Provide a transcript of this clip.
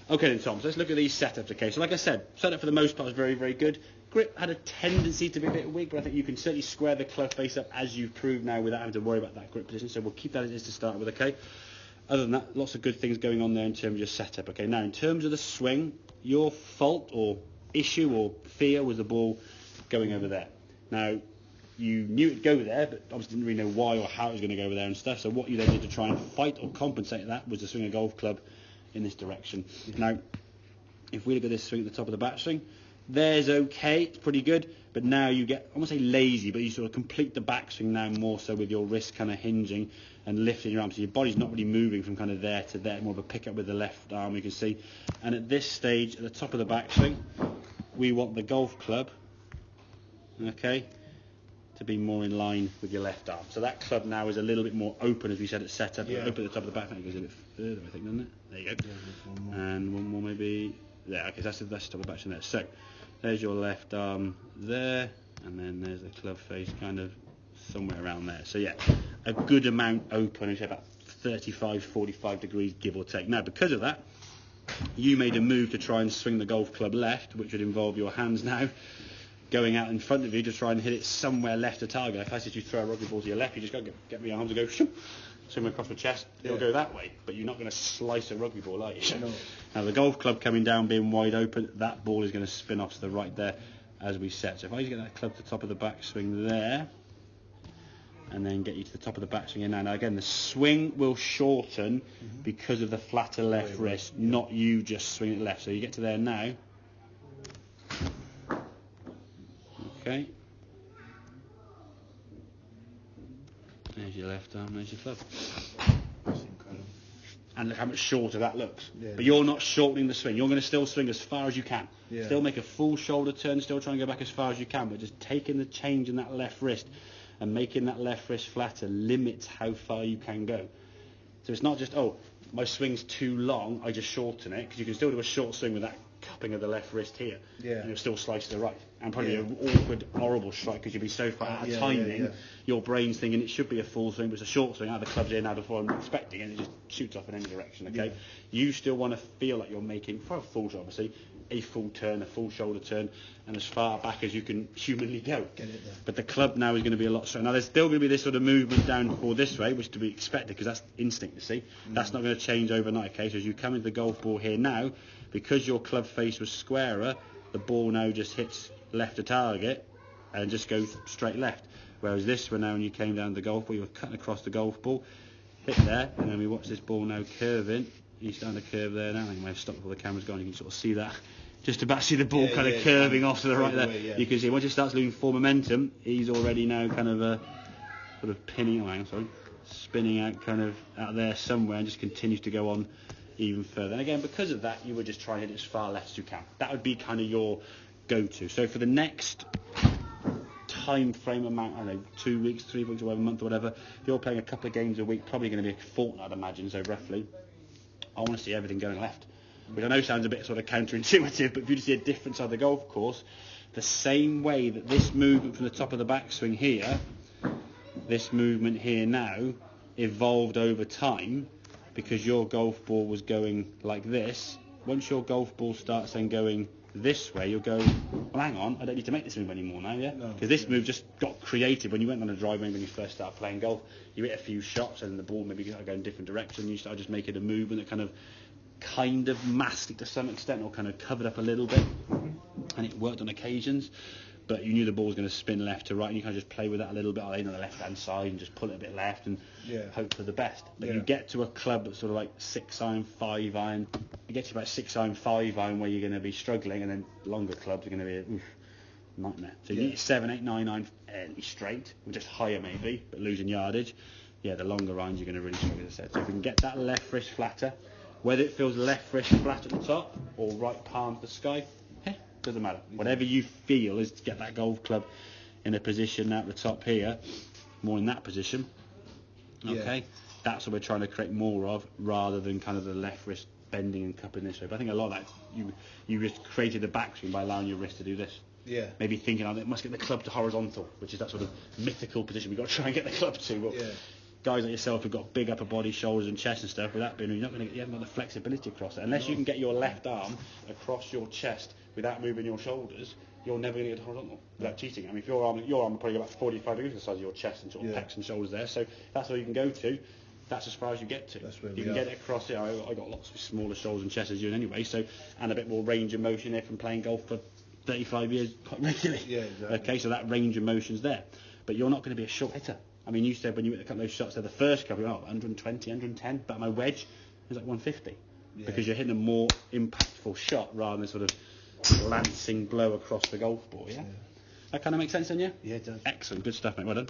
Okay then, Tom, so let's look at these setups. Okay, so like I said, setup for the most part was very, very good. Grip had a tendency to be a bit weak, but I think you can certainly square the club face up as you've proved now without having to worry about that grip position. So we'll keep that as it is to start with, okay? Other than that, lots of good things going on there in terms of your setup. Okay, now in terms of the swing, your fault or issue or fear was the ball going over there. Now, you knew it'd go there, but obviously didn't really know why or how it was going to go over there and stuff. So what you then did to try and fight or compensate that was to swing a golf club in this direction. Now, if we look at this swing at the top of the backswing, there's okay, it's pretty good, but now you get, I won't say lazy, but you sort of complete the backswing now more so with your wrist kind of hinging and lifting your arm, so your body's not really moving from kind of there to there, more of a pickup with the left arm, you can see. And at this stage, at the top of the backswing, we want the golf club, okay, to be more in line with your left arm. So that club now is a little bit more open, as we said at setup. Yeah. Open at the top of the back, it goes a bit further, I think, doesn't it? There you go. Yeah, and one more maybe. There, okay, that's the top of the back there. So there's your left arm there, and then there's the club face kind of somewhere around there. So yeah, a good amount open, it's about 35, 45 degrees, give or take. Now, because of that, you made a move to try and swing the golf club left, which would involve your hands now going out in front of you to try and hit it somewhere left to target. If I said you throw a rugby ball to your left, you just got to get your arms and go shoom, swim across the chest. It'll go that way, but you're not going to slice a rugby ball, are you? No. Now the golf club coming down, being wide open, that ball is going to spin off to the right there as we set. So if I just get that club to the top of the backswing there, and then get you to the top of the backswing in now. Again, the swing will shorten because of the flatter left wrist, not you just swing it left. So you get to there now. Okay. There's your left arm, there's your club. And look how much shorter that looks. Yeah. But you're not shortening the swing. You're going to still swing as far as you can. Yeah. Still make a full shoulder turn, still try and go back as far as you can, but just taking the change in that left wrist and making that left wrist flatter limits how far you can go. So it's not just, oh, my swing's too long, I just shorten it, because you can still do a short swing with that cupping of the left wrist here, and you'll still slice to the right. And probably an awkward, horrible strike, because you'll be so far out of timing, your brain's thinking it should be a full swing, but it's a short swing, out of the club's in, out of what I'm expecting, and it just shoots off in any direction, okay? You still want to feel like you're making, for a full shot obviously, a full turn, a full shoulder turn, and as far back as you can humanly go. Get it there. But the club now is going to be a lot stronger. Now there's still going to be this sort of movement down for this way, which is to be expected, because that's instinct, you see. That's not going to change overnight, okay? So as you come into the golf ball here now, because your club face was squarer, the ball now just hits left to target and just goes straight left. Whereas this one now, when you came down to the golf ball, you were cutting across the golf ball, hit there, and then we watch this ball now curving. He's starting to curve there now. I think I may have stopped before the camera's gone. You can sort of see that. Just about see the ball kind of curving off to the right there. You can see once it starts losing full momentum, he's already now kind of sort of spinning out kind of out there somewhere, and just continues to go on even further. And again, because of that, you would just try and hit it as far left as you can. That would be kind of your go-to. So for the next time frame amount, I don't know, 2 weeks, 3 weeks, or whatever, a month or whatever, if you're playing a couple of games a week, probably going to be a fortnight, I'd imagine, so roughly, I want to see everything going left. Which I know sounds a bit sort of counterintuitive, but if you just see a different side of the golf course, the same way that this movement from the top of the backswing here, this movement here now, evolved over time, because your golf ball was going like this. Once your golf ball starts then going this way, you'll go, well, hang on, I don't need to make this move anymore now, because this move just got created when you went on a drive range when you first started playing golf. You hit a few shots and the ball maybe started going in different direction. You started just making a movement that kind of masked it to some extent, or kind of covered up a little bit, and it worked on occasions, but you knew the ball was going to spin left to right, and you kind of just play with that a little bit on the left hand side and just pull it a bit left and hope for the best. But you get to a club that's sort of like 6 iron, 5 iron, you get to about 6 iron, 5 iron where you're going to be struggling, and then longer clubs are going to be a nightmare. So you get 7, 8, 9 iron fairly straight, or just higher maybe, but losing yardage. The longer irons you're going to really struggle, as I said. So if we can get that left wrist flatter, whether it feels left wrist flat at the top or right palm to the sky, doesn't matter. Whatever you feel is to get that golf club in a position at the top here, more in that position. Okay, that's what we're trying to create more of, rather than kind of the left wrist bending and cupping this way. But I think a lot of that, you just created the backswing by allowing your wrist to do this. Maybe thinking, it must get the club to horizontal, which is that sort of mythical position we've got to try and get the club to. Well, guys like yourself who've got big upper body, shoulders and chest and stuff, you haven't got the flexibility across it. Unless you can get your left arm across your chest without moving your shoulders, you're never going to get horizontal without cheating. I mean, if your arm will probably about 45 degrees to the size of your chest and sort of pecs and shoulders there. So that's all you can go to. That's as far as you get to. That's where you can get it across it. I got lots of smaller shoulders and chests as you anyway. So, and a bit more range of motion there from playing golf for 35 years quite regularly. Yeah, exactly. Okay, so that range of motion's there. But you're not going to be a short hitter. I mean, you said when you hit a couple of those shots there, the first couple, 120, 110, but my wedge is like 150. Yeah. Because you're hitting a more impactful shot rather than sort of lancing blow across the golf ball, yeah? That kind of makes sense then, yeah? Yeah, it does. Excellent, good stuff, mate, well done.